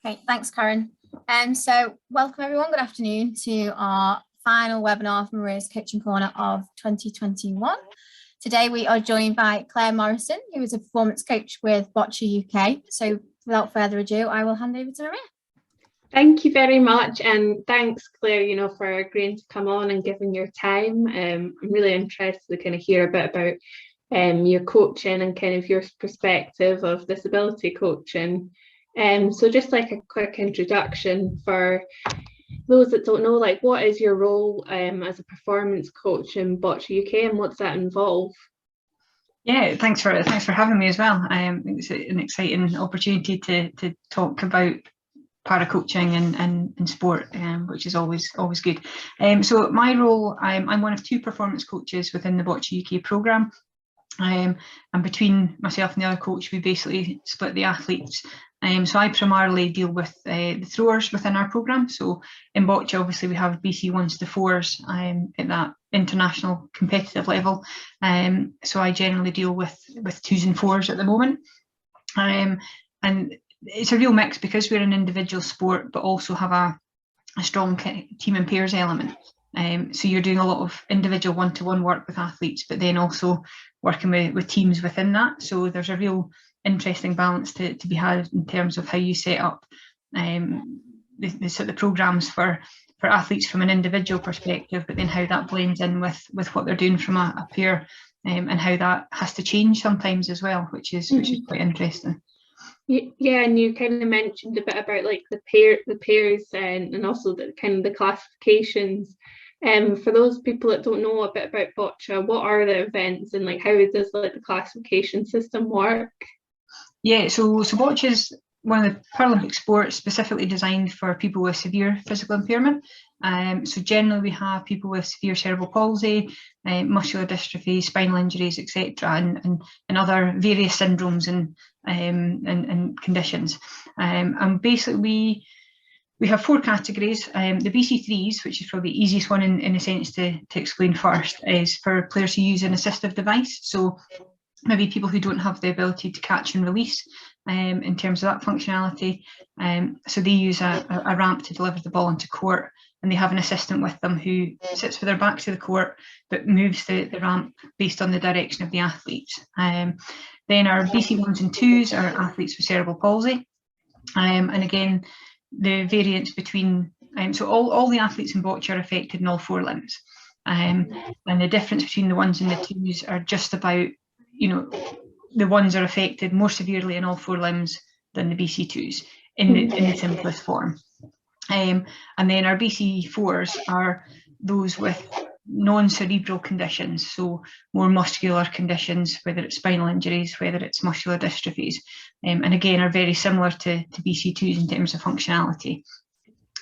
Great, thanks, Karen. So welcome everyone, good afternoon to our final webinar from Maria's Coaching Corner of 2021. Today we are joined by Claire Morrison, who is a performance coach with Boccia UK. So without further ado, I will hand over to Maria. Thank you very much, and thanks, Claire, for agreeing to come on and giving your time. I'm really interested to kind of hear a bit about your coaching and kind of your perspective of disability coaching. So just like a quick introduction for those that don't know, like what is your role as a performance coach in Boccia UK, and what's that involve? Yeah, thanks for having me as well. It's an exciting opportunity to talk about para-coaching and sport, which is always good. So my role, I'm one of two performance coaches within the Boccia UK programme. And between myself and the other coach, we basically split the athletes. So I primarily deal with the throwers within our programme. So in Boccia, obviously, we have BC 1s to 4s at that international competitive level. So I generally deal with 2s and 4s at the moment. And it's a real mix because we're an individual sport, but also have a strong team and pairs element. So you're doing a lot of individual one-to-one work with athletes, but then also working with teams within that. So there's a real interesting balance to be had in terms of how you set up the programmes for athletes from an individual perspective, but then how that blends in with what they're doing from a pair, and how that has to change sometimes as well, which is quite interesting. Yeah, and you kind of mentioned a bit about like the pairs and also the kind of the classifications. For those people that don't know a bit about Boccia, what are the events and like how does like the classification system work? Yeah, so Boccia is one of the Paralympic sports specifically designed for people with severe physical impairment. So generally we have people with severe cerebral palsy, muscular dystrophy, spinal injuries, etc., and other various syndromes and conditions. And basically we have 4 categories. The BC3s, which is probably the easiest one in a sense to explain first, is for players who use an assistive device. So maybe people who don't have the ability to catch and release in terms of that functionality. So they use a ramp to deliver the ball into court, and they have an assistant with them who sits with their back to the court but moves the ramp based on the direction of the athlete. Then our BC 1s and 2s are athletes with cerebral palsy. And again, the variance between, so all the athletes in Boccia are affected in all 4 limbs. And the difference between the 1s and the 2s are just about, the 1s are affected more severely in all 4 limbs than the BC2s in the simplest form. And then our BC4s are those with non-cerebral conditions, so more muscular conditions, whether it's spinal injuries, whether it's muscular dystrophies, and again are very similar to BC2s in terms of functionality.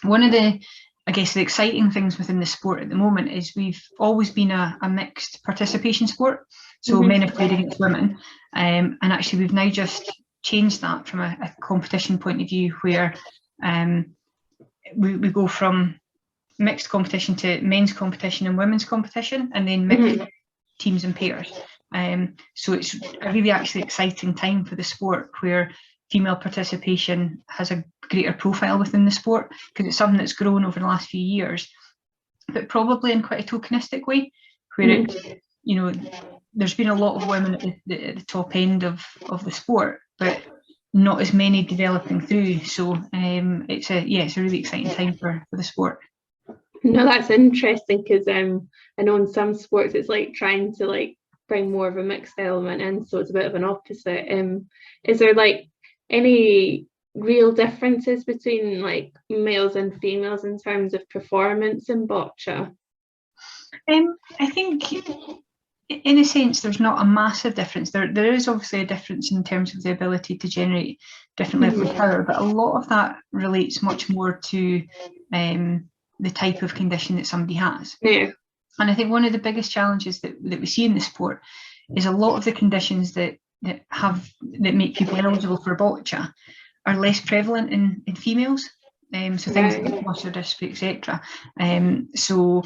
One of the, I guess, the exciting things within the sport at the moment is we've always been a mixed participation sport, so men have played against women, and actually we've now just changed that from a competition point of view, where we go from mixed competition to men's competition and women's competition, and then mixed teams and pairs. So it's a really actually exciting time for the sport, where female participation has a greater profile within the sport, because it's something that's grown over the last few years, but probably in quite a tokenistic way, where there's been a lot of women at the top end of the sport, but not as many developing through. So it's a really exciting time for the sport. No, that's interesting, because I know in some sports it's like trying to like bring more of a mixed element in, so it's a bit of an opposite. Is there like any real differences between like males and females in terms of performance in Boccia? I think in a sense there's not a massive difference. There is obviously a difference in terms of the ability to generate different levels of power, but a lot of that relates much more to the type of condition that somebody has. Yeah. And I think one of the biggest challenges that we see in the sport is a lot of the conditions that make people eligible for Boccia are less prevalent in females. So things like muscular dystrophy, etc. So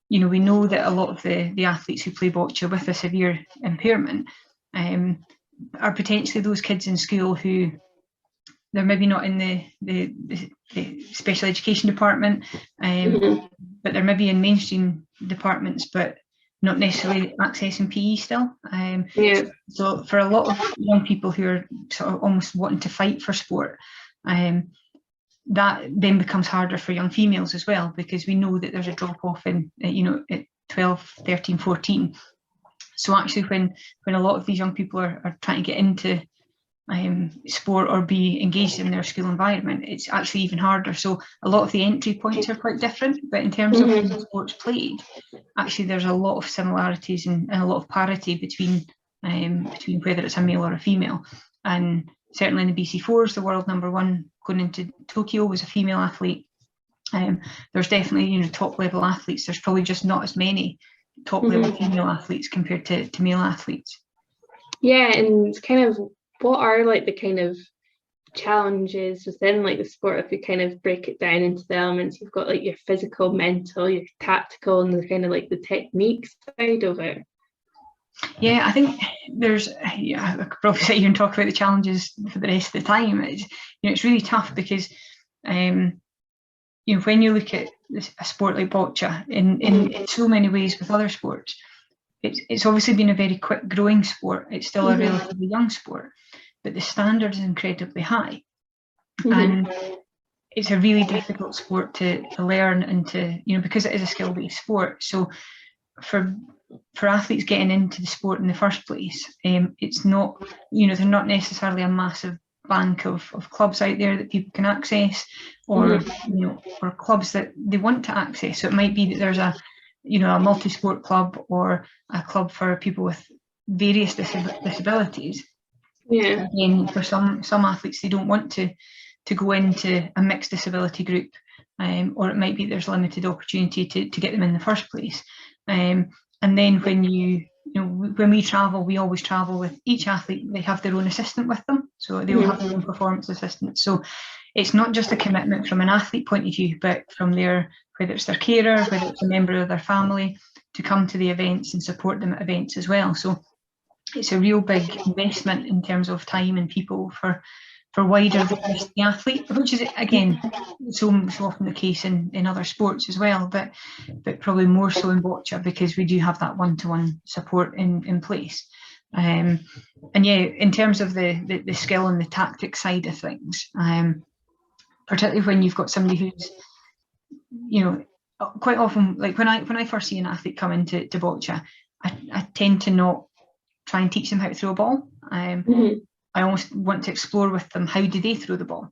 we know that a lot of the athletes who play Boccia with a severe impairment are potentially those kids in school who they're maybe not in the special education department, but they're maybe in mainstream departments, but not necessarily accessing PE still. So for a lot of young people who are sort of almost wanting to fight for sport, that then becomes harder for young females as well, because we know that there's a drop off in, at 12, 13, 14. So actually when a lot of these young people are trying to get into sport or be engaged in their school environment, it's actually even harder. So a lot of the entry points are quite different, but in terms of how sports played, actually there's a lot of similarities and a lot of parity between whether it's a male or a female. And certainly in the BC4s, the world #1 going into Tokyo was a female athlete. There's definitely top level athletes. There's probably just not as many top level female athletes compared to male athletes. Yeah, and kind of what are like the kind of challenges within like the sport, if you kind of break it down into the elements? You've got like your physical, mental, your tactical, and the kind of like the technique side of it. Yeah, I think there's, I could probably sit here and talk about the challenges for the rest of the time. It's really tough because when you look at a sport like boccia in so many ways with other sports, it's obviously been a very quick growing sport. It's still a relatively young sport, but the standard is incredibly high. And it's a really difficult sport to learn and to, because it is a skill-based sport. So for athletes getting into the sport in the first place, it's not, they're not necessarily a massive bank of clubs out there that people can access, or or clubs that they want to access. So it might be that there's a multi-sport club or a club for people with various disabilities. Yeah. Again, for some athletes, they don't want to go into a mixed disability group, or it might be there's limited opportunity to get them in the first place. And then when we travel, we always travel with each athlete. They have their own assistant with them, so they will have their own performance assistant. So it's not just a commitment from an athlete point of view, but from whether it's their carer, whether it's a member of their family, to come to the events and support them at events as well. So it's a real big investment in terms of time and people for wider than just the athlete, which is again so often the case in other sports as well, but probably more so in boccia, because we do have that one-to-one support in place. And yeah, in terms of the skill and the tactic side of things, particularly when you've got somebody who's quite often, like when I first see an athlete come into boccia, I tend to not try and teach them how to throw a ball. I almost want to explore with them, how do they throw the ball?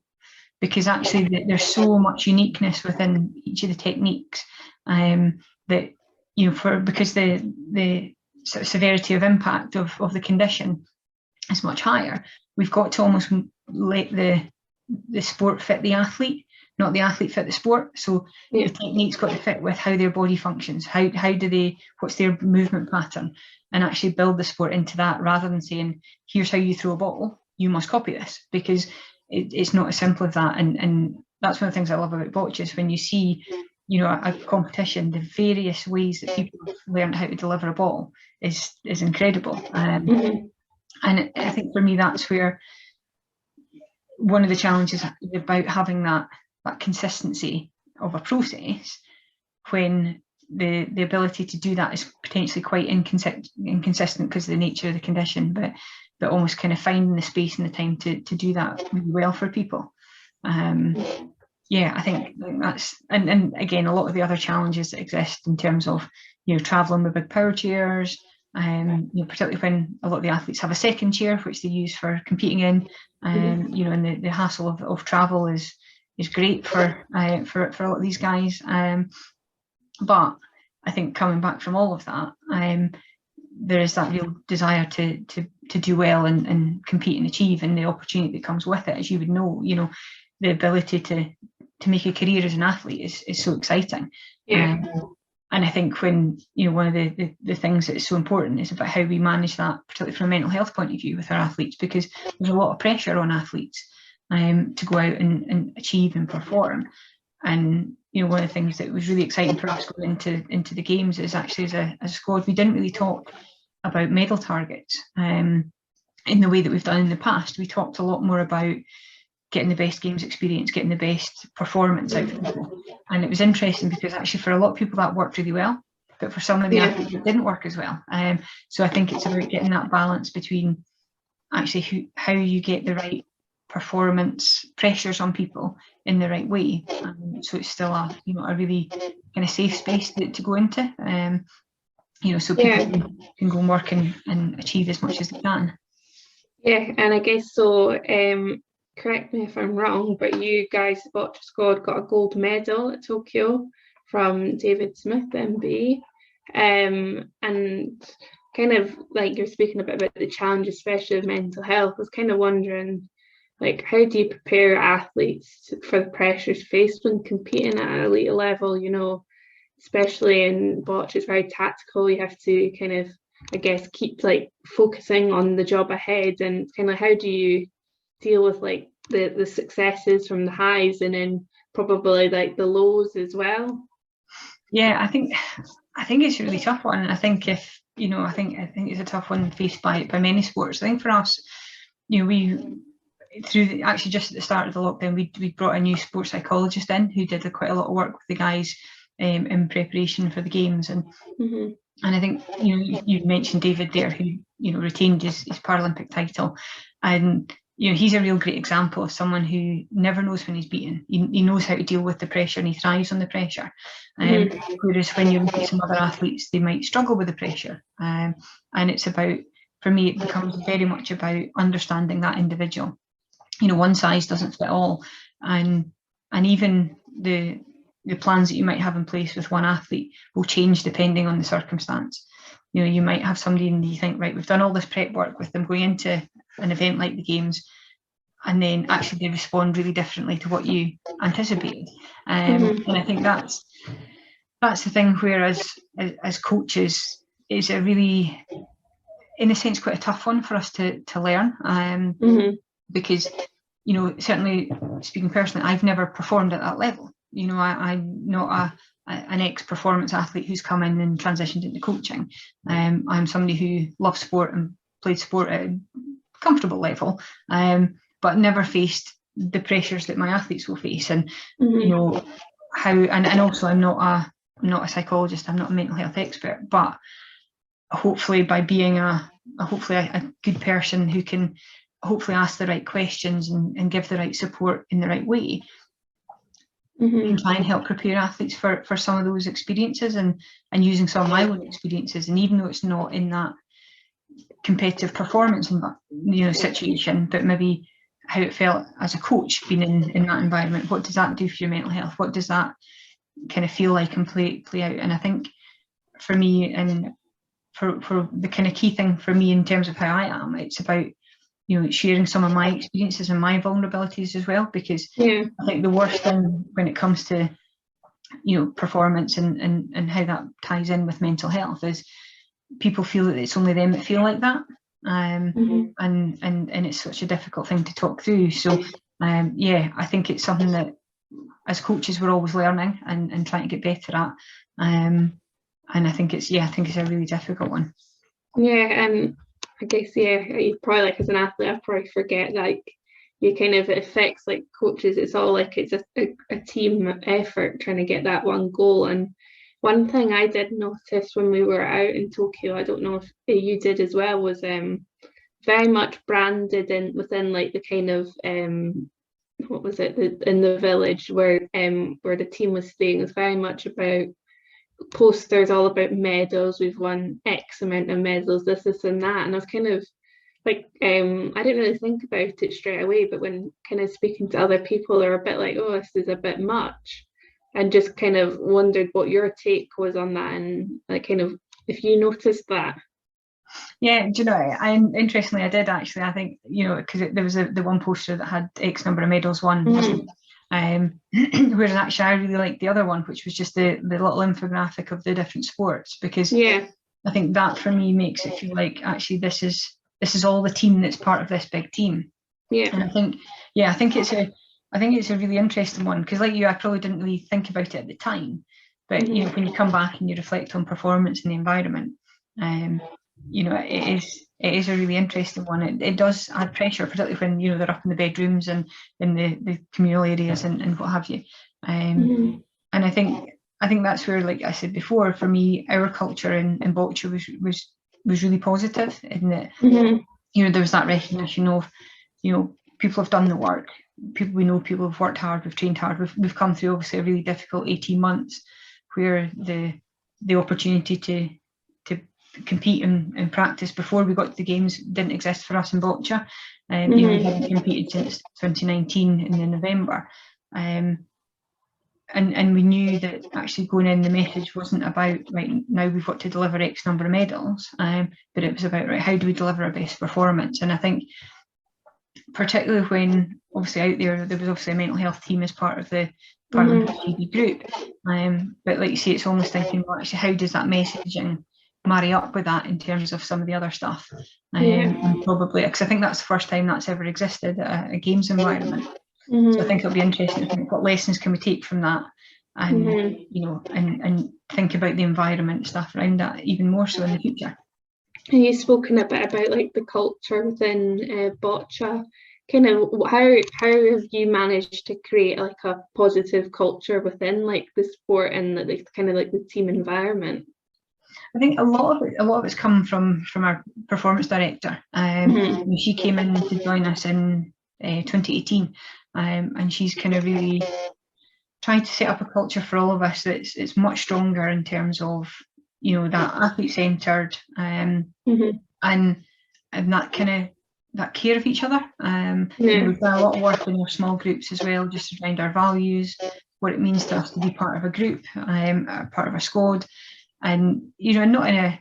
Because actually there's so much uniqueness within each of the techniques, that because the sort of severity of impact of the condition is much higher, we've got to almost let the sport fit the athlete, not the athlete fit the sport. So the technique's got to fit with how their body functions, what's their movement pattern, and actually build the sport into that, rather than saying, here's how you throw a ball, you must copy this, because it's not as simple as that. And that's one of the things I love about boccia, is when you see a competition, the various ways that people have learned how to deliver a ball is incredible. And I think for me, that's where one of the challenges is about having that consistency of a process, when the ability to do that is potentially quite inconsistent because of the nature of the condition, but almost kind of finding the space and the time to do that really well for people. I think that's, and again, a lot of the other challenges that exist in terms of traveling with big power chairs, particularly when a lot of the athletes have a second chair which they use for competing in, and the hassle of travel is great for a lot of these guys. But I think coming back from all of that, there is that real desire to do well and compete and achieve, and the opportunity that comes with it, as you would know, the ability to make a career as an athlete is so exciting. And I think when one of the things that is so important is about how we manage that, particularly from a mental health point of view with our athletes, because there's a lot of pressure on athletes to go out and achieve and perform. And one of the things that was really exciting for us going into the games is actually as a squad, we didn't really talk about medal targets in the way that we've done in the past. We talked a lot more about getting the best games experience, getting the best performance out of people. And it was interesting because actually for a lot of people that worked really well, but for some of the athletes it didn't work as well. So I think it's about getting that balance between actually how you get the right performance pressures on people in the right way. So it's still a really kind of safe space to go into. So people can go and work and achieve as much as they can. Yeah, and I guess so. Correct me if I'm wrong, but you guys, the bocce squad, got a gold medal at Tokyo from David Smith, MBA, and kind of like you're speaking a bit about the challenge, especially of mental health. I was kind of wondering, like, how do you prepare athletes for the pressures faced when competing at an elite level? Especially in bocce, it's very tactical. You have to kind of, I guess, keep like focusing on the job ahead, and kind of how do you deal with like the successes from the highs and then probably like the lows as well? Yeah, I think it's a really tough one. I think I think it's a tough one faced by many sports. I think for us, we actually just at the start of the lockdown, we brought a new sports psychologist in who did quite a lot of work with the guys in preparation for the games, and I think you mentioned David there, who retained his Paralympic title, and he's a real great example of someone who never knows when he's beaten. He knows how to deal with the pressure, and he thrives on the pressure. Whereas when you look at some other athletes, they might struggle with the pressure. And it's about, for me, it becomes very much about understanding that individual. One size doesn't fit all, and even the plans that you might have in place with one athlete will change depending on the circumstance. You might have somebody and you think, right, we've done all this prep work with them going into an event like the games, and then actually they respond really differently to what you anticipated. And I think that's the thing, whereas as coaches, it's a really, in a sense, quite a tough one for us to learn, because certainly speaking personally, I've never performed at that level. I'm not an ex-performance athlete who's come in and transitioned into coaching. I'm somebody who loves sport and played sport at a comfortable level, but never faced the pressures that my athletes will face. And how, and also I'm not a psychologist, I'm not a mental health expert, but hopefully by being a good person who can hopefully ask the right questions and give the right support in the right way, can try and help prepare athletes for some of those experiences, and using some of my own experiences. And even though it's not in that competitive performance situation, but maybe how it felt as a coach being in that environment, what does that do for your mental health? What does that kind of feel like and play out? And I think for me, and for the kind of key thing for me in terms of how I am, it's about sharing some of my experiences and my vulnerabilities as well, because I think the worst thing when it comes to performance and how that ties in with mental health is people feel that it's only them that feel like that, and it's such a difficult thing to talk through. So I think it's something that as coaches we're always learning and trying to get better at, and I think it's a really difficult one. And I guess you probably, like, as an athlete, I probably forget, like, you kind of, it affects like coaches. It's all like it's a team effort trying to get that one goal. And one thing I did notice when we were out in Tokyo, I don't know if you did as well, was very much branded within like the kind of what was it, in the village where the team was staying. It was very much about posters, all about medals. We've won X amount of medals, this and that. And I was kind of like, I didn't really think about it straight away, but when kind of speaking to other people, they're a bit like, oh, this is a bit much, and just kind of wondered what your take was on that, and like kind of if you noticed that. Yeah, do you know, interestingly, I did actually. I think, because there was the one poster that had X number of medals won, wasn't it? Whereas actually I really liked the other one, which was just the little infographic of the different sports, because I think that for me makes it feel like actually this is all the team that's part of this big team. And I think it's a really interesting one, because like you, I probably didn't really think about it at the time, but when you come back and you reflect on performance in the environment, it it is a really interesting one. It does add pressure, particularly when, you know, they're up in the bedrooms and in the communal areas and what have you. And I think that's where, like I said before, for me, our culture in Boccia was really positive in that, you know, there was that recognition of, you know, people have done the work. We know people have worked hard, we've trained hard, we've come through obviously a really difficult 18 months where the opportunity to compete and practice before we got to the games didn't exist for us in Boccia. You know, we hadn't competed since 2019 in the November. And we knew that actually going in, the message wasn't about, right, now we've got to deliver X number of medals, but it was about, right, how do we deliver our best performance? And I think particularly when obviously out there was obviously a mental health team as part of the Paralympic GB group, but like you say, it's almost thinking, well, actually, how does that messaging marry up with that in terms of some of the other stuff? And probably, because I think that's the first time that's ever existed at a games environment. So I think it'll be interesting to think what lessons can we take from that, and you know, and think about the environment stuff around that even more so in the future. And you've spoken a bit about like the culture within Boccia. Kind of how have you managed to create like a positive culture within like the sport and like kind of like the team environment? I think a lot of it's come from our performance director. She came in to join us in 2018, and she's kind of really trying to set up a culture for all of us that's much stronger in terms of, you know, that athlete-centred, and that kind of that care of each other. You know, we've done a lot of work in our small groups as well, just around our values, what it means to us to be part of a group, part of a squad, and, you know, not in a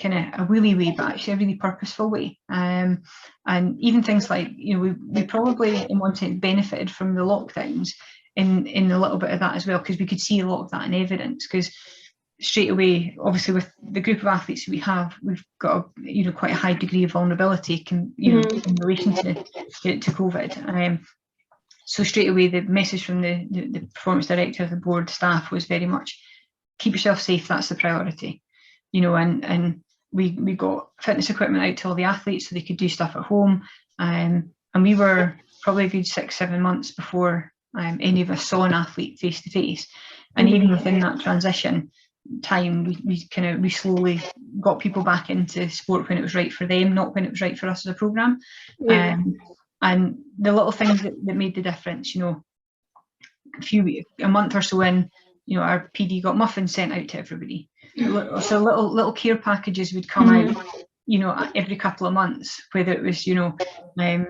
kind of a wheelie way, but actually a really purposeful way. And even things like, you know, we probably in one sense benefited from the lockdowns in a little bit of that as well, because we could see a lot of that in evidence, because straight away, obviously with the group of athletes we have, we've got a, you know, quite a high degree of vulnerability you know, in relation to COVID. So straight away the message from the performance director, the board staff, was very much keep yourself safe, that's the priority, you know, and we got fitness equipment out to all the athletes so they could do stuff at home, and we were probably a good 6-7 months before any of us saw an athlete face to face, and even within that transition time we slowly got people back into sport when it was right for them, not when it was right for us as a programme. And the little things that made the difference, you know, a month or so in, you know, our PD got muffins sent out to everybody. So little care packages would come out, you know, every couple of months, whether it was, you know, a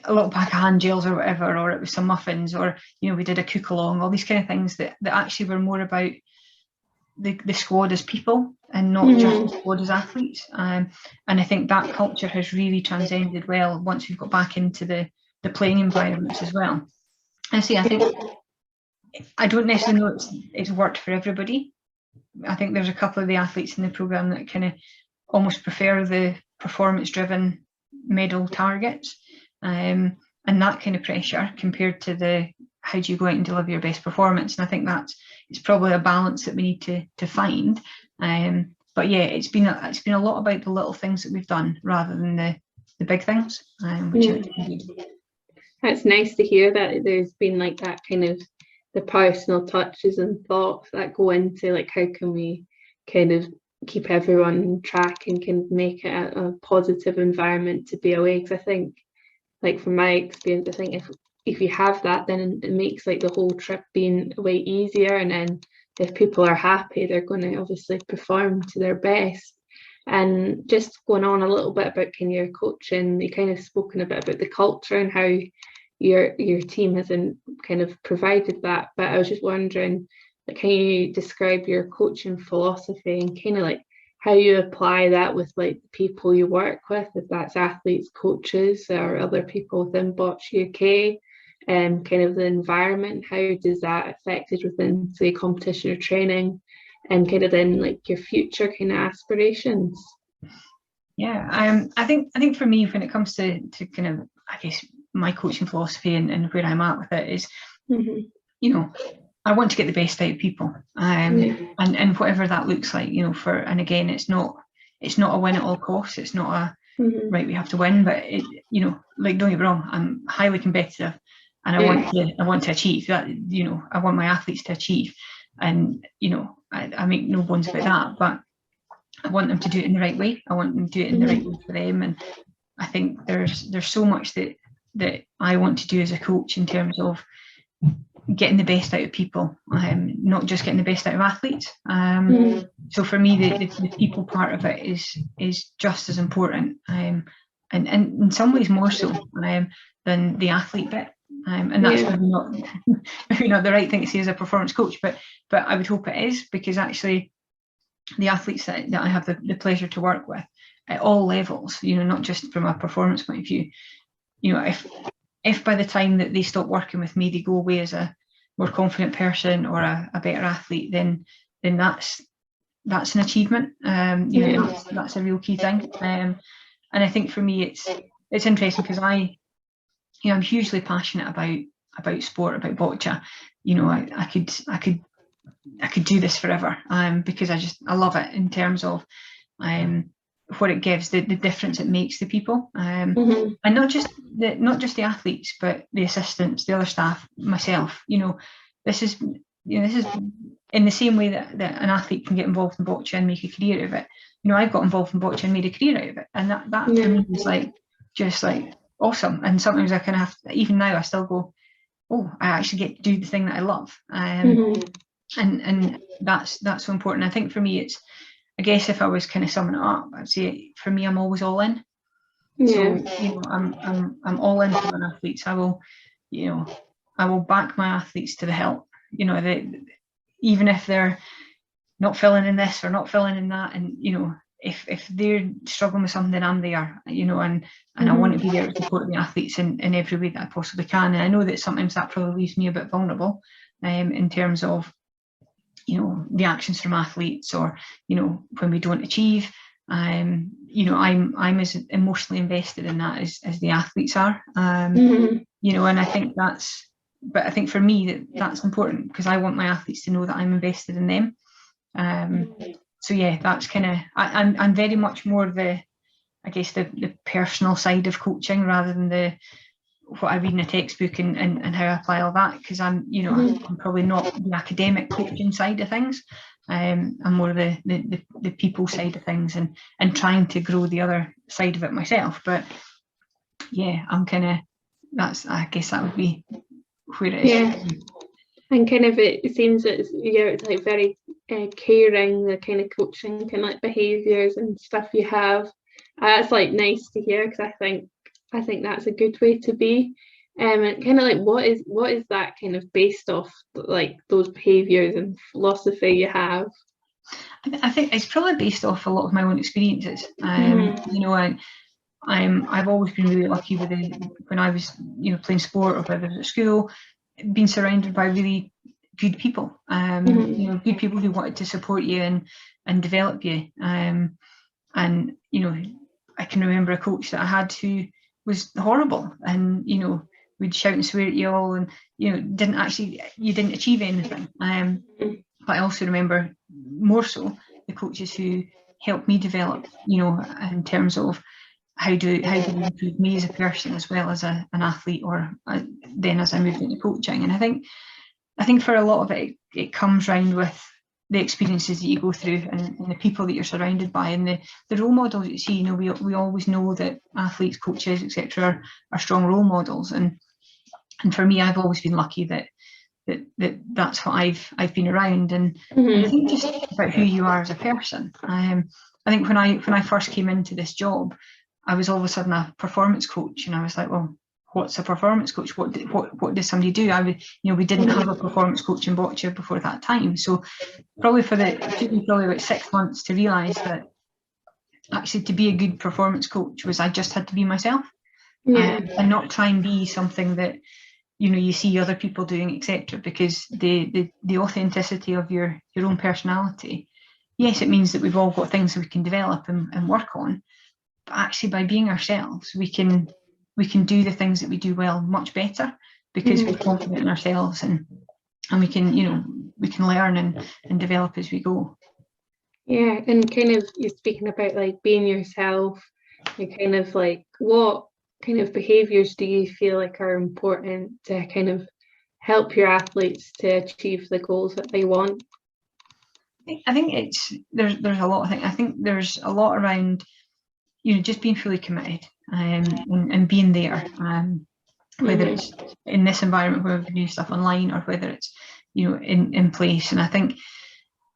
little pack of hand gels or whatever, or it was some muffins, or, you know, we did a cook along, all these kind of things that actually were more about the squad as people and not just the squad as athletes. And I think that culture has really transcended well once we've got back into the playing environments as well. I think I don't necessarily know it's worked for everybody. I think there's a couple of the athletes in the programme that kind of almost prefer the performance-driven medal targets, and that kind of pressure compared to the how do you go out and deliver your best performance. And I think it's probably a balance that we need to find. But yeah, it's been a lot about the little things that we've done rather than the big things, which is good. That's nice to hear that there's been like that kind of the personal touches and thoughts that go into like how can we kind of keep everyone on track and can make it a positive environment to be away. Because I think, like from my experience, I think if you have that, then it makes like the whole trip being away easier, and then if people are happy, they're going to obviously perform to their best. And just going on a little bit about kind of your coaching, you kind of spoken a bit about the culture and how your team hasn't kind of provided that, but I was just wondering, like, can you describe your coaching philosophy and kind of like how you apply that with like the people you work with, if that's athletes, coaches, or other people within Boccia UK, and kind of the environment, how does that affect it within, say, competition or training, and kind of then like your future kind of aspirations? Yeah, I think for me, when it comes to kind of, I guess, my coaching philosophy and where I'm at with it is, you know, I want to get the best out of people, and whatever that looks like, you know, and again, it's not a win at all costs. It's not right, we have to win, but it, you know, like, don't get me wrong, I'm highly competitive, and I want to achieve that. You know, I want my athletes to achieve, and you know, I make no bones about that, but I want them to do it in the right way. I want them to do it in the right way for them. And I think there's so much that I want to do as a coach in terms of getting the best out of people, not just getting the best out of athletes. So for me, the people part of it is just as important, and in some ways more so than the athlete bit. And that's maybe not the right thing to say as a performance coach, but I would hope it is, because actually the athletes that I have the pleasure to work with at all levels, you know, not just from a performance point of view, you know, if by the time that they stop working with me, they go away as a more confident person or a better athlete, then that's an achievement. You know, that's a real key thing. And I think for me, it's interesting because I'm hugely passionate about sport, about boccia. You know, I could do this forever, because I love it in terms of what it gives, the difference it makes to people, and not just the athletes, but the assistants, the other staff, myself. You know, this is in the same way that an athlete can get involved in boccia and make a career out of it. You know, I've got involved in boccia and made a career out of it, and that for me is just awesome. And sometimes I kind of have to, even now I still go, oh, I actually get to do the thing that I love. And that's so important. I think for me, it's, I guess if I was kind of summing it up, I'd say for me, I'm always all in. So, you know, I'm all in for my athletes. I will back my athletes to the hilt. You know, even if they're not filling in this or not filling in that, and you know, if they're struggling with something, I'm there. You know, and I want to be there to support the athletes in every way that I possibly can. And I know that sometimes that probably leaves me a bit vulnerable, in terms of, you know, reactions from athletes, or you know, when we don't achieve. You know, I'm as emotionally invested in that as the athletes are. You know, and I think I think for me that's important, because I want my athletes to know that I'm invested in them. So yeah, that's kind of, I'm very much more the personal side of coaching, rather than what I read in a textbook and how I apply all that, because I'm probably not the academic coaching side of things. I'm more the people side of things, and trying to grow the other side of it myself. But yeah, I'm kind of, I guess that would be where it is. Yeah, and kind of it seems that it's like very caring, the kind of coaching, kind of like behaviours and stuff you have. That's like nice to hear, because I think that's a good way to be. And kind of like, what is that kind of based off, like those behaviours and philosophy you have? I think it's probably based off a lot of my own experiences. You know, I've always been really lucky when I was, you know, playing sport, or whether it was at school, being surrounded by really good people. You know, good people who wanted to support you and develop you. And you know, I can remember a coach that I had who was horrible, and you know, would shout and swear at you all, and you know, you didn't achieve anything. But I also remember more so the coaches who helped me develop, you know, in terms of how do they improve me as a person, as well as an athlete, or then as I moved into coaching. And I think for a lot of it comes round with the experiences that you go through, and the people that you're surrounded by, and the role models that you see. You know, we always know that athletes, coaches, etc. are strong role models, and for me, I've always been lucky that's what I've been around. And I think just about who you are as a person. I think when I first came into this job, I was all of a sudden a performance coach, and I was like, well, what's a performance coach? What does somebody do? We didn't have a performance coach in boccia before that time. So probably it took me about 6 months to realise that actually to be a good performance coach was I just had to be myself, and not try and be something that, you know, you see other people doing, etc. Because the authenticity of your own personality, yes, it means that we've all got things that we can develop and work on, but actually by being ourselves, we can do the things that we do well much better, because we're confident in ourselves, and we can, you know, we can learn and develop as we go. Yeah, and kind of you're speaking about like being yourself. And kind of like, what kind of behaviours do you feel like are important to kind of help your athletes to achieve the goals that they want? I think there's a lot of things. I think there's a lot around, you know, just being fully committed, and being there, whether it's in this environment where we do stuff online or whether it's, you know, in place. And I think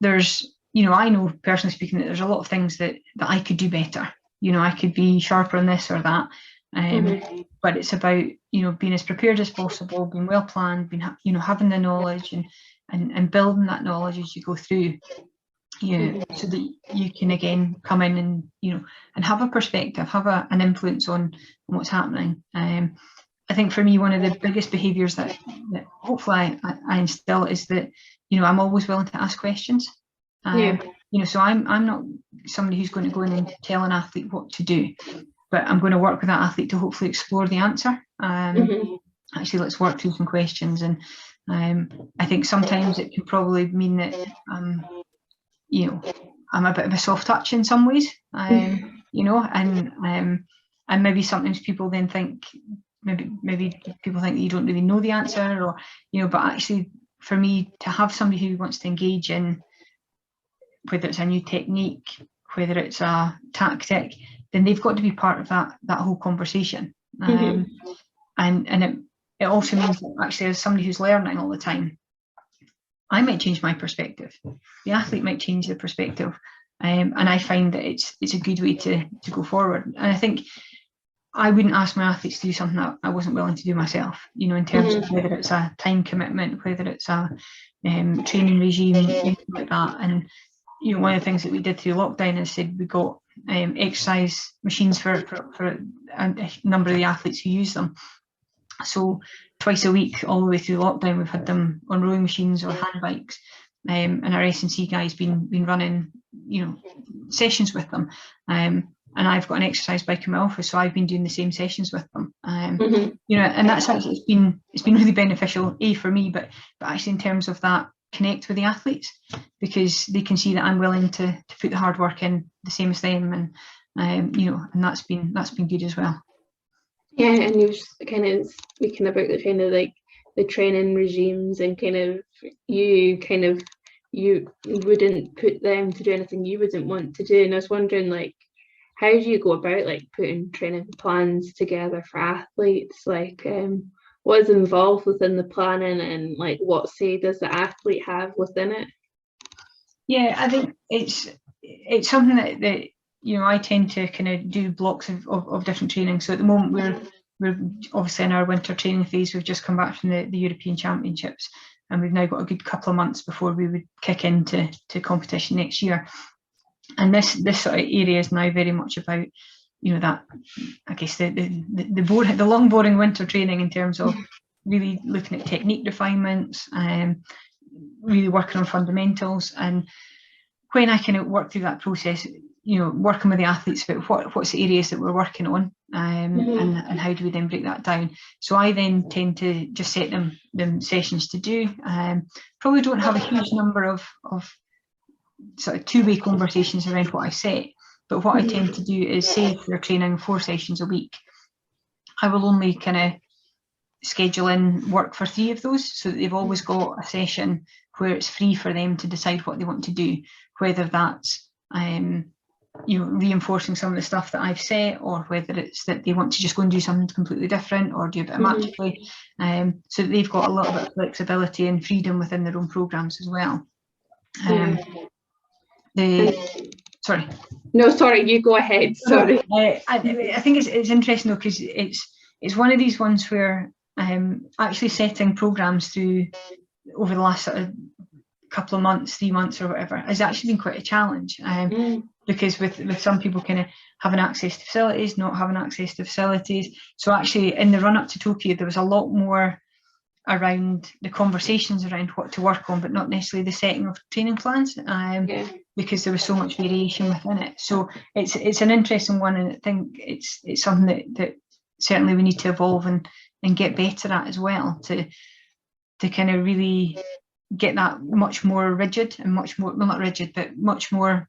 there's, you know, I know personally speaking that there's a lot of things that I could do better. You know, I could be sharper on this or that. But it's about, you know, being as prepared as possible, being well planned, being, you know, having the knowledge and building that knowledge as you go through, you know, so that you can again come in and, you know, and have a perspective, have an influence on what's happening. I think for me, one of the biggest behaviours that hopefully I instill is that, you know, I'm always willing to ask questions. You know, so I'm not somebody who's going to go in and tell an athlete what to do, but I'm going to work with that athlete to hopefully explore the answer. Actually, let's work through some questions. And I think sometimes it can probably mean that, you know, I'm a bit of a soft touch in some ways, you know, and maybe sometimes people then think, maybe people think that you don't really know the answer, or, you know, but actually for me to have somebody who wants to engage in, whether it's a new technique, whether it's a tactic, then they've got to be part of that whole conversation. And it also means that actually, as somebody who's learning all the time, I might change my perspective. The athlete might change their perspective, and I find that it's a good way to go forward. And I think I wouldn't ask my athletes to do something that I wasn't willing to do myself. You know, in terms of whether it's a time commitment, whether it's a training regime, anything like that. And you know, one of the things that we did through lockdown is said we got exercise machines for a number of the athletes who use them. So twice a week, all the way through lockdown, we've had them on rowing machines or hand bikes, and our S&C guys been running, you know, sessions with them. And I've got an exercise bike in my office, so I've been doing the same sessions with them. You know, and that's actually it's been really beneficial, for me, but actually in terms of that connect with the athletes, because they can see that I'm willing to put the hard work in the same as them, and you know, and that's been good as well. Yeah, and you were kind of speaking about the kind of like the training regimes, and kind of you wouldn't put them to do anything you wouldn't want to do. And I was wondering, like, how do you go about like putting training plans together for athletes? Like, what is involved within the planning, and like what say does the athlete have within it? Yeah, I think it's something that you know, I tend to kind of do blocks of different training. So at the moment we're obviously in our winter training phase. We've just come back from the European Championships, and we've now got a good couple of months before we would kick into competition next year. And this sort of area is now very much about, you know, that, I guess, the long boring winter training in terms of really looking at technique refinements, really working on fundamentals. And when I kind of work through that process, you know, working with the athletes about what's the areas that we're working on, and how do we then break that down. So I then tend to just set them sessions to do. Probably don't have a huge number of sort of two-way conversations around what I set, but what I tend to do is, say if they're training 4 sessions a week, I will only kind of schedule in work for 3 of those, so that they've always got a session where it's free for them to decide what they want to do, whether that's you know, reinforcing some of the stuff that I've set, or whether it's that they want to just go and do something completely different, or do a bit of match play, so that they've got a little bit of flexibility and freedom within their own programs as well. Sorry. No, sorry, you go ahead. Sorry. I think it's interesting though, because it's one of these ones where actually setting programs through over the last sort of couple of months, 3 months or whatever, has actually been quite a challenge, because with some people kind of having access to facilities, not having access to facilities. So actually in the run up to Tokyo, there was a lot more around the conversations around what to work on, but not necessarily the setting of training plans, because there was so much variation within it. So it's an interesting one, and I think it's something that certainly we need to evolve and get better at as well, to kind of really get that much more rigid and much more, well, not rigid, but much more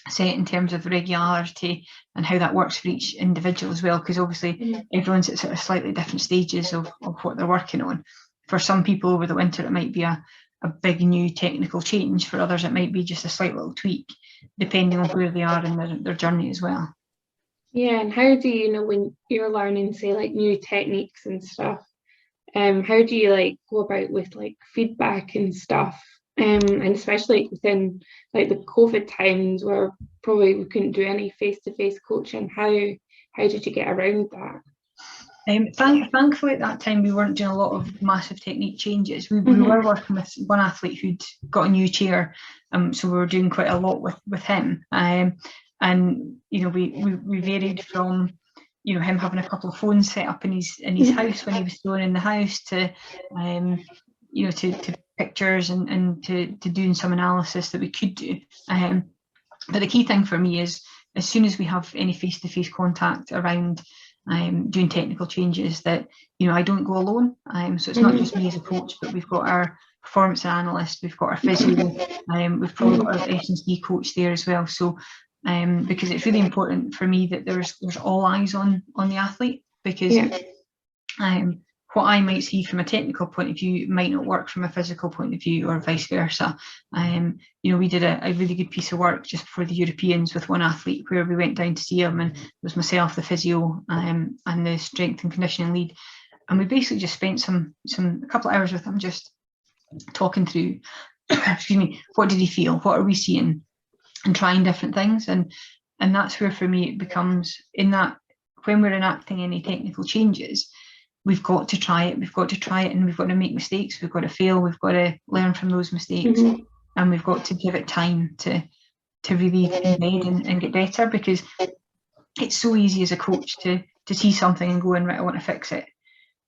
set in terms of regularity and how that works for each individual as well, because obviously everyone's at sort of slightly different stages of what they're working on. For some people over the winter it might be a big new technical change. For others it might be just a slight little tweak, depending on where they are in their journey as well. Yeah, and how do you know when you're learning, say, like new techniques and stuff, how do you like go about with like feedback and stuff? And especially within like the COVID times where probably we couldn't do any face-to-face coaching, how did you get around that? Thankfully at that time we weren't doing a lot of massive technique changes. We were working with one athlete who'd got a new chair, so we were doing quite a lot with him. And you know, we varied from, you know, him having a couple of phones set up in his house when he was still in the house to you know, to pictures and to doing some analysis that we could do. But the key thing for me is, as soon as we have any face-to-face contact around doing technical changes, that, you know, I don't go alone. So it's not just me as a coach, but we've got our performance analyst, we've got our physio, we've probably got our S&C coach there as well. So because it's really important for me that there's all eyes on the athlete, because what I might see from a technical point of view might not work from a physical point of view, or vice versa. You know, we did a really good piece of work just before the Europeans with one athlete, where we went down to see him, and it was myself, the physio, and the strength and conditioning lead, and we basically just spent a couple of hours with him, just talking through excuse me, what did he feel, what are we seeing, and trying different things. And that's where for me it becomes, in that when we're enacting any technical changes, we've got to try it, and we've got to make mistakes, we've got to fail, we've got to learn from those mistakes, and we've got to give it time to really embed and get better, because it's so easy as a coach to see something and go, and right, I want to fix it,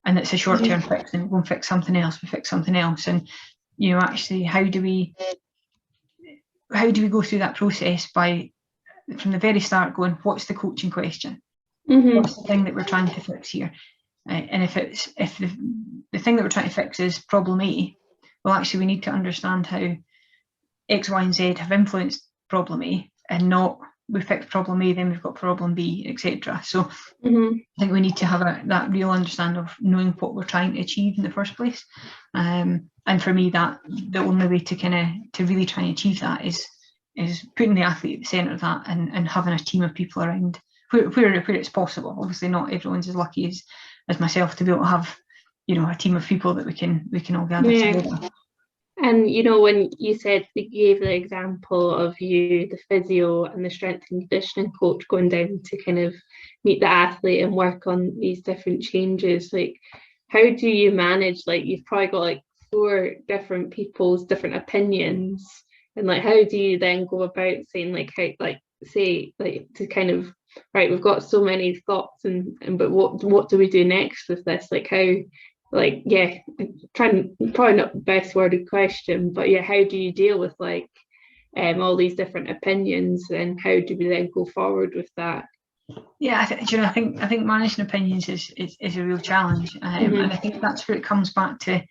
and it's a short-term fix, and go and fix something else, and you know, actually how do we go through that process by, from the very start, going, what's the coaching question, what's the thing that we're trying to fix here? And if the thing that we're trying to fix is problem A, well, actually we need to understand how X, Y, and Z have influenced problem A, and not we fix problem A, then we've got problem B, etc. So I think we need to have that real understanding of knowing what we're trying to achieve in the first place. And for me, that the only way to really try and achieve that is putting the athlete at the centre of that, and having a team of people around where it's possible. Obviously not everyone's as lucky as myself to be able to have, you know, a team of people that we can all gather together. And you know, when you gave the example of you, the physio and the strength and conditioning coach, going down to kind of meet the athlete and work on these different changes, like how do you manage, like you've probably got like 4 different people's different opinions, and like how do you then go about saying, like, how, like, say, like, to kind of, right, we've got so many thoughts, and but what do we do next with this? Like how, like, yeah, probably not the best worded question, but yeah, how do you deal with like all these different opinions, and how do we then go forward with that? Yeah, I think managing opinions is a real challenge, and I think that's where it comes back to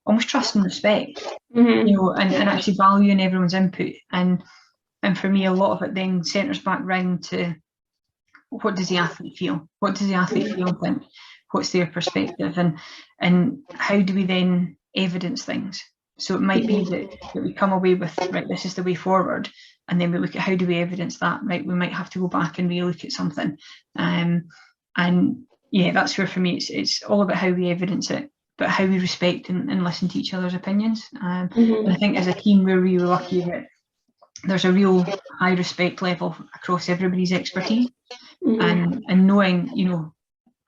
almost trust and respect, you know, and actually valuing everyone's input, and for me a lot of it then centres back round to, what does the athlete feel? What does the athlete feel and think? What's their perspective? And how do we then evidence things? So it might be that we come away with, right, this is the way forward, and then we look at how do we evidence that, right? We might have to go back and re-look at something. And yeah, that's where for me it's all about how we evidence it, but how we respect and listen to each other's opinions. And I think as a team we're really lucky that there's a real high respect level across everybody's expertise, and knowing, you know,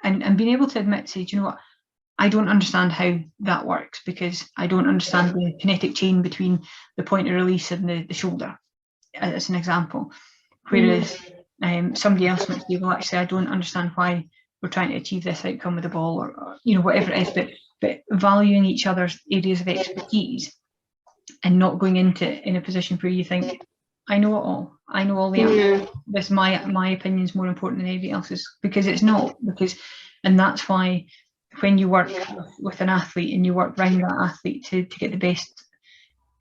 and being able to admit, say, do you know what, I don't understand how that works, because I don't understand the kinetic chain between the point of release and the shoulder, as an example. Whereas somebody else might say, well, actually, I don't understand why we're trying to achieve this outcome with the ball, or you know, whatever it is, but valuing each other's areas of expertise, and not going in a position where you think, I know it all. I know all the answers. This my opinion is more important than anybody else's, because it's not. And that's why when you work with an athlete and you work around that athlete to get the best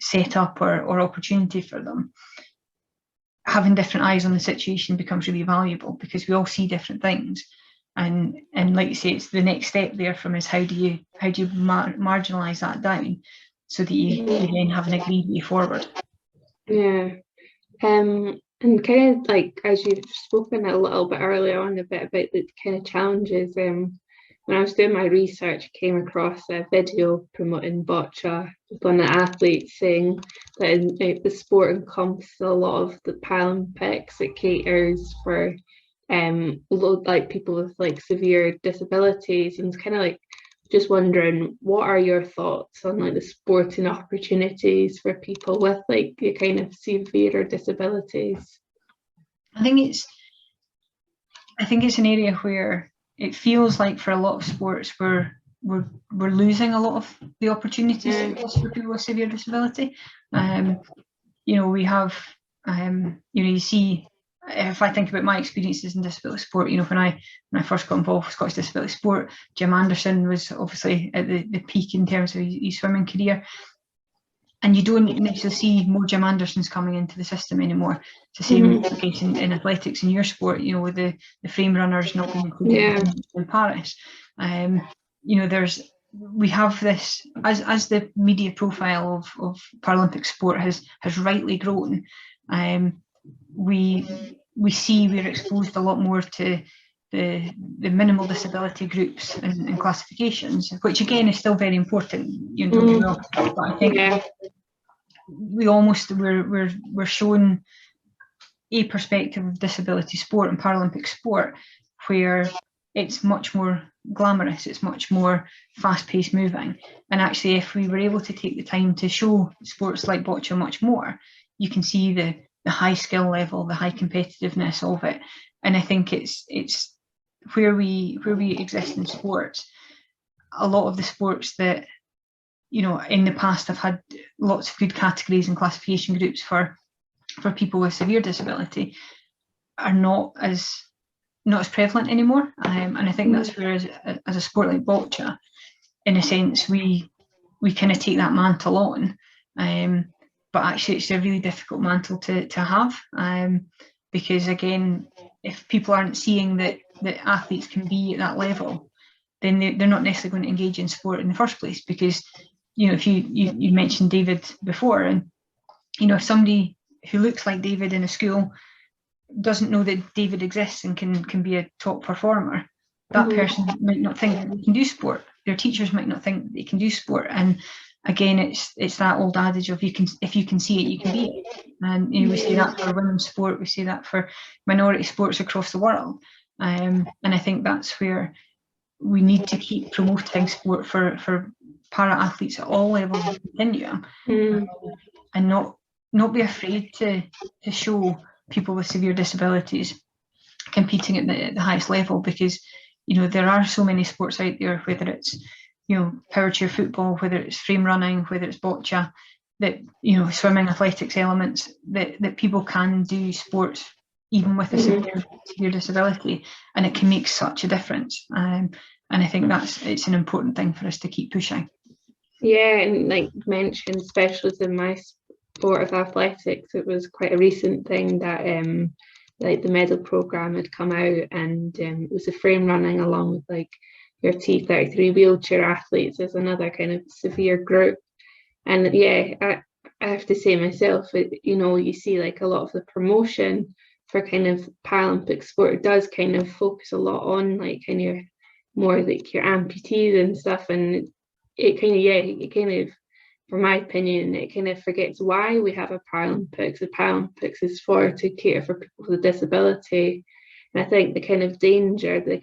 setup or opportunity for them, having different eyes on the situation becomes really valuable, because we all see different things. And like you say, it's the next step there from is how do you marginalise that down so that you then have an agreed way forward. Yeah. And kind of like, as you've spoken a little bit earlier on a bit about the kind of challenges, when I was doing my research, I came across a video promoting boccia with one of the athletes saying that the sport encompasses a lot of the Paralympics. It caters for like people with like severe disabilities, and it's kind of like just wondering, what are your thoughts on like the sporting opportunities for people with like the kind of severe disabilities? I think it's an area where it feels like for a lot of sports we're losing a lot of the opportunities for people with severe disability. We have you see, if I think about my experiences in disability sport, when I first got involved with Scottish Disability Sport, Jim Anderson was obviously at the peak in terms of his swimming career. And you don't necessarily see more Jim Andersons coming into the system anymore. It's the same case in athletics in your sport, with the frame runners not being included in Paris. We have this, as the media profile of Paralympic sport has rightly grown. We see we're exposed a lot more to the minimal disability groups and classifications, which again is still very important. Don't get me wrong, but I think we're shown a perspective of disability sport and Paralympic sport where it's much more glamorous, it's much more fast-paced moving. And actually, if we were able to take the time to show sports like boccia much more, you can see the high skill level, the high competitiveness of it. And I think it's where we exist in sports. A lot of the sports that in the past have had lots of good categories and classification groups for people with severe disability are not as prevalent anymore. And I think that's where, as a sport like boccia, in a sense, we kind of take that mantle on. But actually, it's a really difficult mantle to have, because again, if people aren't seeing that athletes can be at that level, then they're not necessarily going to engage in sport in the first place. Because if you mentioned David before, and if somebody who looks like David in a school doesn't know that David exists and can be a top performer, that person might not think that they can do sport. Their teachers might not think that they can do sport. And again, it's that old adage of if you can see it, you can be it. And we say that for women's sport, we say that for minority sports across the world. And I think that's where we need to keep promoting sport for para athletes at all levels of the continuum, and not be afraid to show people with severe disabilities competing at the highest level, because there are so many sports out there, whether it's power chair football, whether it's frame running, whether it's boccia, that swimming, athletics elements, that people can do sports even with a severe disability, and it can make such a difference. And I think it's an important thing for us to keep pushing. Yeah, and like mentioned, especially in my sport of athletics, it was quite a recent thing that like the medal program had come out, and it was a frame running along with like your T33 wheelchair athletes as another kind of severe group. And I have to say myself, you see like a lot of the promotion for kind of Paralympic sport, it does kind of focus a lot on like kind of more like your amputees and stuff, and it kind of, for my opinion, it kind of forgets why we have a Paralympics. The Paralympics is to cater for people with a disability. And I think the kind of danger that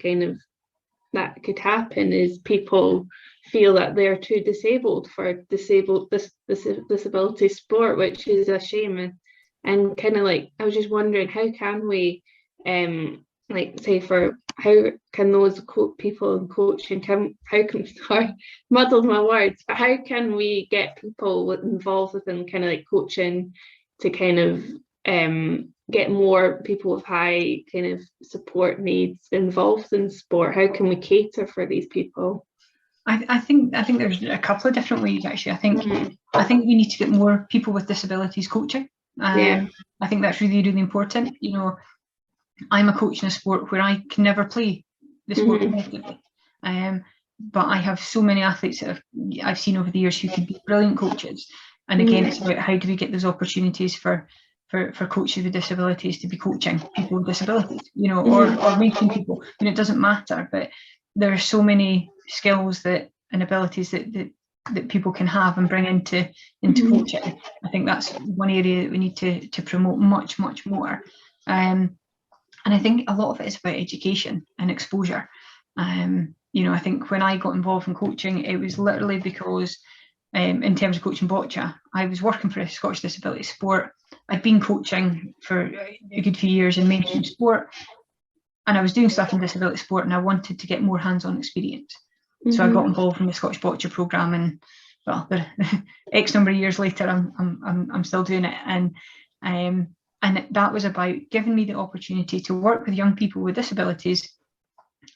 could happen is people feel that they're too disabled for disability sport, which is a shame. And kind of like, I was just wondering, how can we how can those people in coaching sorry, muddled my words, but how can we get people involved within kind of like coaching to kind of get more people with high kind of support needs involved in sport? How can we cater for these people? I think there's a couple of different ways, actually. I think we need to get more people with disabilities coaching. I think that's really, really important. You know, I'm a coach in a sport where I can never play the sport competitively. But I have so many athletes that I've seen over the years who could be brilliant coaches. And again, it's about how do we get those opportunities for coaches with disabilities to be coaching people with disabilities, you know, or making people, you know, it doesn't matter, but there are so many skills that and abilities that people can have and bring into coaching. I think that's one area that we need to promote much more. And I think a lot of it is about education and exposure. You know, I think when I got involved in coaching, it was literally because in terms of coaching boccia, I was working for a Scottish Disability Sport. I'd been coaching for a good few years in mainstream sport, and I was doing stuff in disability sport, and I wanted to get more hands-on experience. So I got involved in the Scottish boccia programme, and well, X number of years later, I'm still doing it, and that was about giving me the opportunity to work with young people with disabilities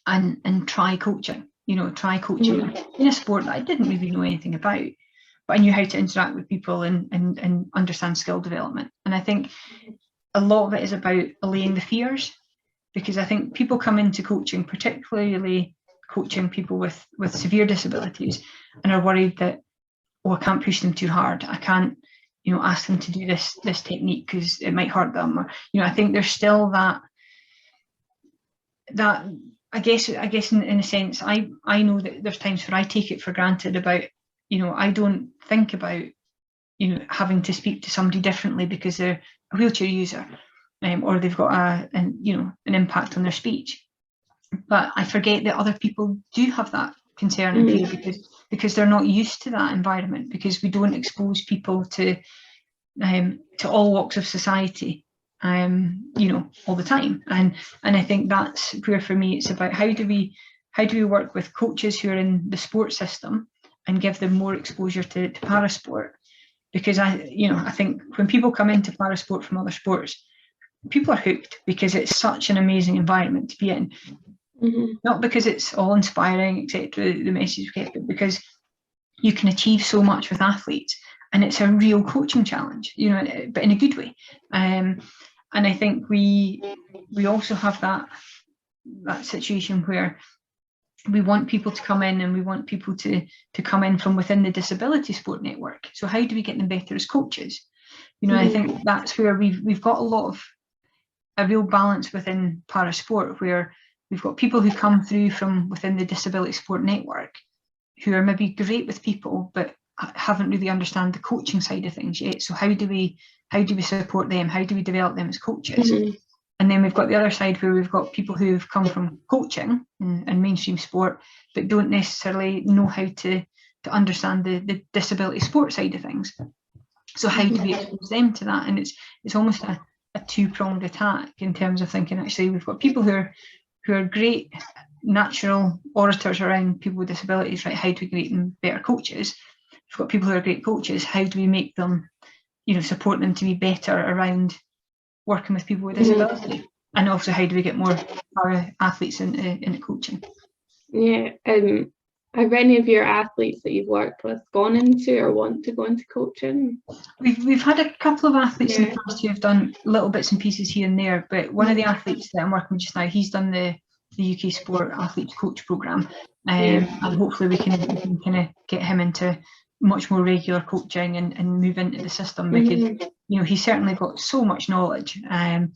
and try coaching. You know, try coaching in a sport that I didn't really know anything about, but I knew how to interact with people and understand skill development. And I think a lot of it is about allaying the fears, because I think people come into coaching, particularly coaching people with severe disabilities, and are worried that, oh, I can't push them too hard. I can't, you know, ask them to do this technique because it might hurt them. Or, you know, I think there's still that I guess in a sense, I know that there's times where I take it for granted about, you know, I don't think about, you know, having to speak to somebody differently because they're a wheelchair user, or they've got an impact on their speech. But I forget that other people do have that concern and fear because they're not used to that environment, because we don't expose people to all walks of society, you know, all the time. And I think that's where, for me, it's about how do we work with coaches who are in the sports system and give them more exposure to parasport. Because I think when people come into parasport from other sports, people are hooked because it's such an amazing environment to be in. Not because it's all inspiring, etc., the message we get, but because you can achieve so much with athletes, and it's a real coaching challenge, you know, but in a good way. And I think we also have that situation where we want people to come in, and we want people to come in from within the disability sport network. So how do we get them better as coaches? You know, I think that's where we've got a real balance within parasport, where we've got people who come through from within the disability sport network who are maybe great with people but haven't really understand the coaching side of things yet. So how do we support them? How do we develop them as coaches? And then we've got the other side where we've got people who've come from coaching and mainstream sport but don't necessarily know how to understand the disability sport side of things. So how do we expose them to that? And it's almost a two-pronged attack in terms of thinking, actually, we've got people who are great natural orators around people with disabilities, right? How do we make them better coaches? We've got people who are great coaches. How do we make them, you know, support them to be better around working with people with disability? And also, how do we get more para athletes into coaching? Yeah. Have any of your athletes that you've worked with gone into or want to go into coaching? We've had a couple of athletes in the past who have done little bits and pieces here and there, but one of the athletes that I'm working with just now, he's done the UK Sport Athletes Coach Programme, and hopefully we can kind of get him into much more regular coaching and move into the system, because you know, he's certainly got so much knowledge and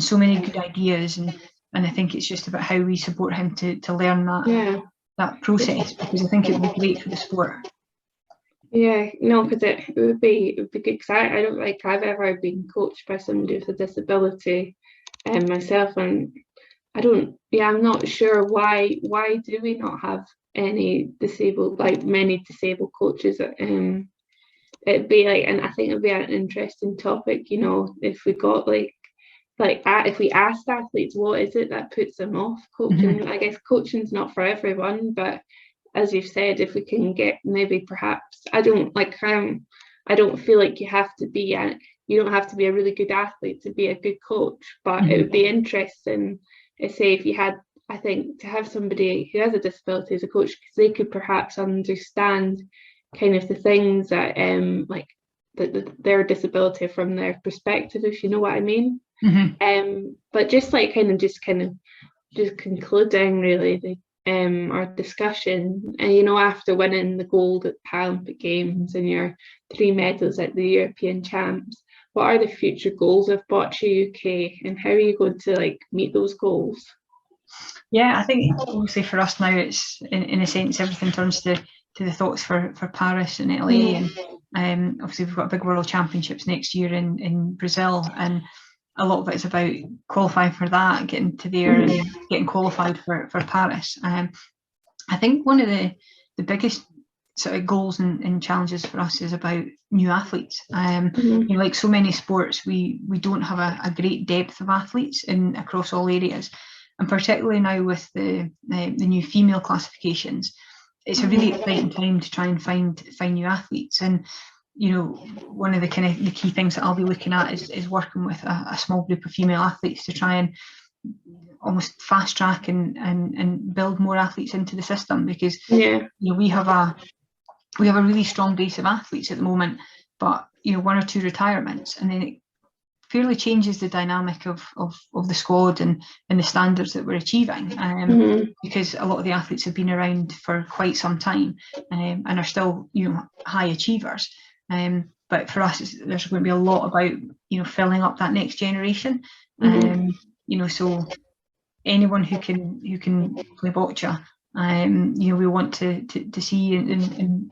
so many good ideas, and I think it's just about how we support him to learn that process, because I think it would be great for the sport. Yeah, no, because it would be good, because I don't think I've ever been coached by somebody with a disability myself, and I'm not sure why do we not have any many disabled coaches. It'd be like, and I think it'd be an interesting topic, you know, if we got if we asked athletes what is it that puts them off coaching. I guess coaching's not for everyone, but as you've said, if we can get maybe perhaps, I don't feel like you don't have to be a really good athlete to be a good coach, but it would be interesting, say, if you had, I think, to have somebody who has a disability as a coach, because they could perhaps understand kind of the things that their disability from their perspective, if you know what I mean. But just concluding really our discussion, and after winning the gold at the Paralympic Games and your 3 medals at the European Champs, what are the future goals of Boccia UK, and how are you going to meet those goals? Yeah, I think obviously for us now, it's in a sense everything turns to the thoughts for Paris and LA, and obviously we've got big World Championships next year in Brazil, and a lot of it is about qualifying for that, getting to there and getting qualified for Paris. I think one of the biggest sort of goals and challenges for us is about new athletes. Like so many sports, we don't have a great depth of athletes across all areas, and particularly now with the new female classifications, it's a really exciting time to try and find new athletes. And one of the key things that I'll be looking at is working with a small group of female athletes to try and almost fast track and build more athletes into the system, because we have a really strong base of athletes at the moment, but 1 or 2 retirements, and then it fairly changes the dynamic of the squad and the standards that we're achieving, because a lot of the athletes have been around for quite some time, and are still high achievers. But for us, there's going to be a lot about filling up that next generation. So anyone who can play boccia, we want to see and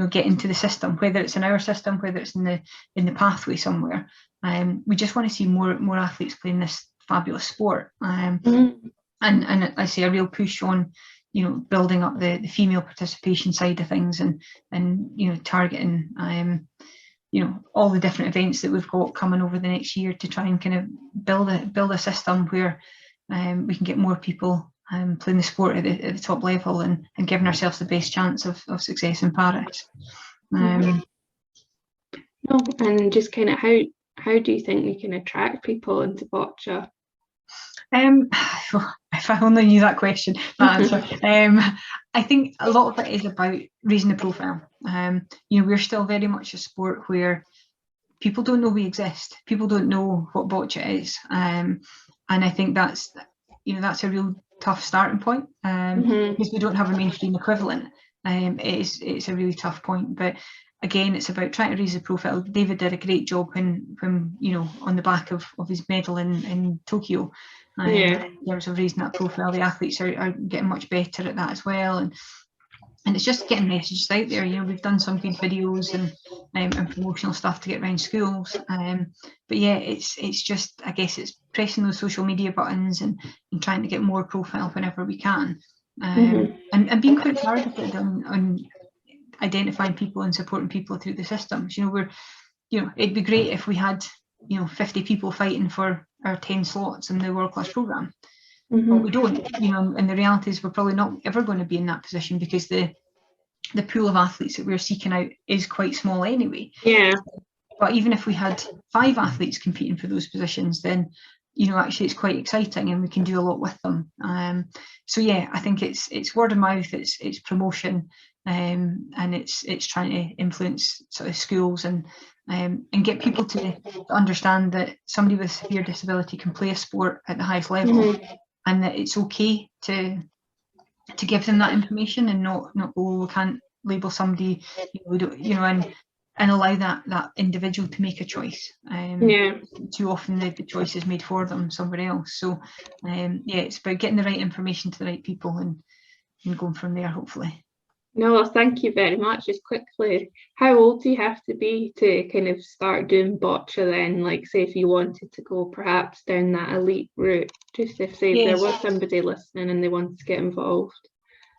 get into the system, whether it's in our system, whether it's in the pathway somewhere. We just want to see more athletes playing this fabulous sport, and I see a real push on building up the female participation side of things, and targeting all the different events that we've got coming over the next year to try and kind of build a system where we can get more people playing the sport at the top level, and giving ourselves the best chance of success in Paris. And just kind of how do you think we can attract people into boccia? If I only knew that question, that answer. I think a lot of it is about raising the profile. We're still very much a sport where people don't know we exist. People don't know what boccia is, and I think that's a real tough starting point, because we don't have a mainstream equivalent. It's a really tough point, but again, it's about trying to raise the profile. David did a great job when on the back of his medal in Tokyo. In terms of raising that profile, the athletes are getting much better at that as well, and it's just getting messages out there. We've done some good videos and promotional stuff to get around schools, but yeah, it's just, I guess it's pressing those social media buttons and trying to get more profile whenever we can, and being quite targeted on identifying people and supporting people through the systems. It'd be great if we had 50 people fighting for our 10 slots in the world class program, but we don't. And the reality is we're probably not ever going to be in that position, because the pool of athletes that we're seeking out is quite small anyway. But even if we had 5 athletes competing for those positions, then actually it's quite exciting, and we can do a lot with them. So yeah, I think it's word of mouth, it's promotion, and it's trying to influence sort of schools and get people to understand that somebody with severe disability can play a sport at the highest level, and that it's okay to give them that information, and not we can't label somebody, we don't, and allow that individual to make a choice. Too often the choice is made for them somewhere else. So it's about getting the right information to the right people and going from there, hopefully. No, thank you very much. Just quickly, how old do you have to be to kind of start doing boccia then? Like, say if you wanted to go perhaps down that elite route, just if there was somebody listening and they wanted to get involved.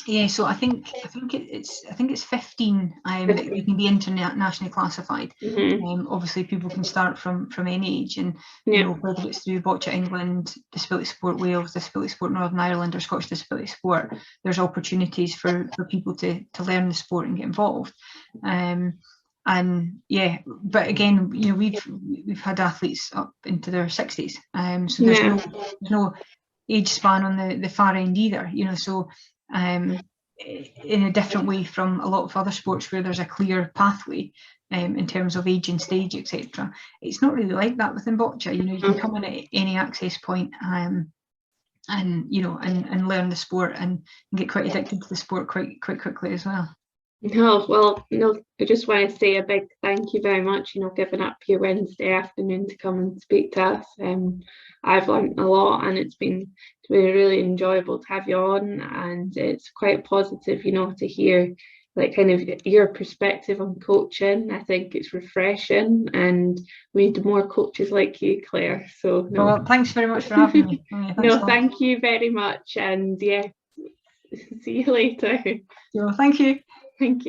Yeah, so I think it's 15 that you can be internationally classified. Obviously, people can start from any age, and whether it's through Boccia England, Disability Sport Wales, Disability Sport Northern Ireland, or Scottish Disability Sport, there's opportunities for people to learn the sport and get involved. And yeah, but again, we've had athletes up into their 60s, so there's no age span on the far end either. So in a different way from a lot of other sports where there's a clear pathway in terms of age and stage, etc. It's not really like that within boccia. You know, you can come in at any access point and you know, and learn the sport and get quite addicted to the sport quite quickly as well. No, well, no, I just want to say a big thank you very much, you know, giving up your Wednesday afternoon to come and speak to us. I've learned a lot, and it's been really enjoyable to have you on, and it's quite positive, you know, to hear like kind of your perspective on coaching. I think it's refreshing, and we need more coaches like you, Claire. So no. Well, thanks very much for having me. No, thank you very much, and yeah, see you later. So, thank you. Thank you.